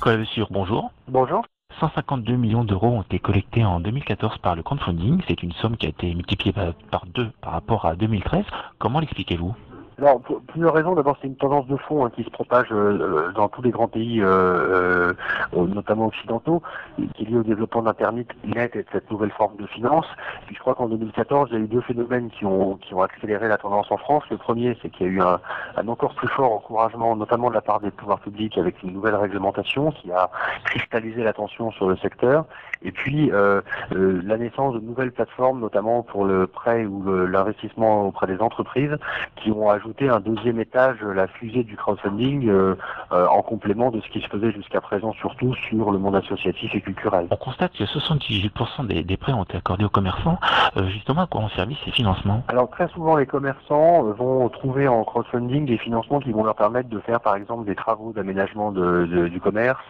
Nicolas Vessure, bonjour. Bonjour. 152 millions d'euros ont été collectés en 2014 par le crowdfunding. C'est une somme qui a été multipliée par 2 par rapport à 2013. Comment l'expliquez-vous? Alors, pour plusieurs raisons. D'abord, c'est une tendance de fond qui se propage dans tous les grands pays, notamment occidentaux, qui est liée au développement d'Internet et de cette nouvelle forme de finance. Puis je crois qu'en 2014, il y a eu deux phénomènes qui ont accéléré la tendance en France. Le premier, c'est qu'il y a eu un encore plus fort encouragement, notamment de la part des pouvoirs publics, avec une nouvelle réglementation qui a cristallisé l'attention sur le secteur. Et puis, la naissance de nouvelles plateformes, notamment pour le prêt ou l'investissement auprès des entreprises, qui ont ajouté un deuxième étage, la fusée du crowdfunding, en complément de ce qui se faisait jusqu'à présent, surtout sur le monde associatif et culturel. On constate que 78% des prêts ont été accordés aux commerçants. Justement, à quoi ont servi ces financements? Alors très souvent, les commerçants vont trouver en crowdfunding des financements qui vont leur permettre de faire, par exemple, des travaux d'aménagement du commerce,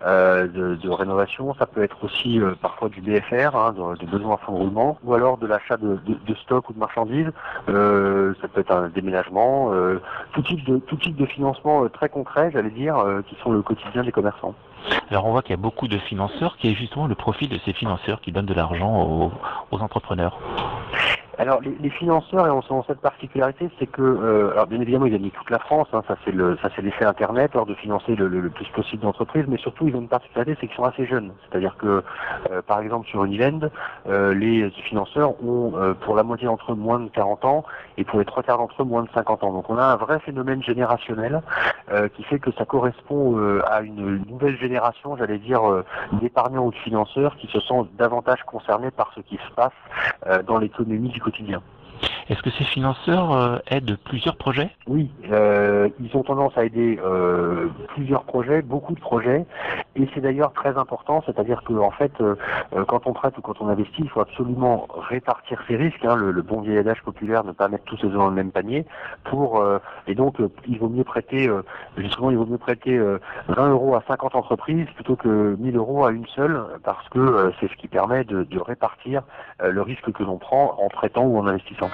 de rénovation. Ça peut être aussi parfois du BFR, de besoins à fonds de roulement, ou alors de l'achat de stocks ou de marchandises. Ça peut être un déménagement, tout type de financement très concret, j'allais dire, qui sont le quotidien des commerçants. Alors on voit qu'il y a beaucoup de financeurs. Qui est justement le profil de ces financeurs qui donnent de l'argent aux entrepreneurs? Alors les financeurs ont cette particularité, c'est que, alors bien évidemment ils gagnent toute la France, ça c'est l'effet Internet, de financer le plus possible d'entreprises, mais surtout ils ont une particularité, c'est qu'ils sont assez jeunes. C'est-à-dire que, par exemple sur Uniland, les financeurs ont pour la moitié d'entre eux moins de 40 ans et pour les trois quarts d'entre eux moins de 50 ans. Donc on a un vrai phénomène générationnel qui fait que ça correspond à une nouvelle génération, j'allais dire, d'épargnants ou de financeurs qui se sentent davantage concernés par ce qui se passe dans l'économie du quotidien. Est-ce que ces financeurs aident plusieurs projets? Oui, ils ont tendance à aider plusieurs projets, beaucoup de projets, et c'est d'ailleurs très important, c'est-à-dire que en fait, quand on prête ou quand on investit, il faut absolument répartir ses risques, le bon vieil adage populaire, ne pas mettre tous ses œufs dans le même panier, et donc il vaut mieux prêter, justement, 20 euros à 50 entreprises plutôt que 1000 euros à une seule, parce que c'est ce qui permet de répartir le risque que l'on prend en prêtant ou en investissant.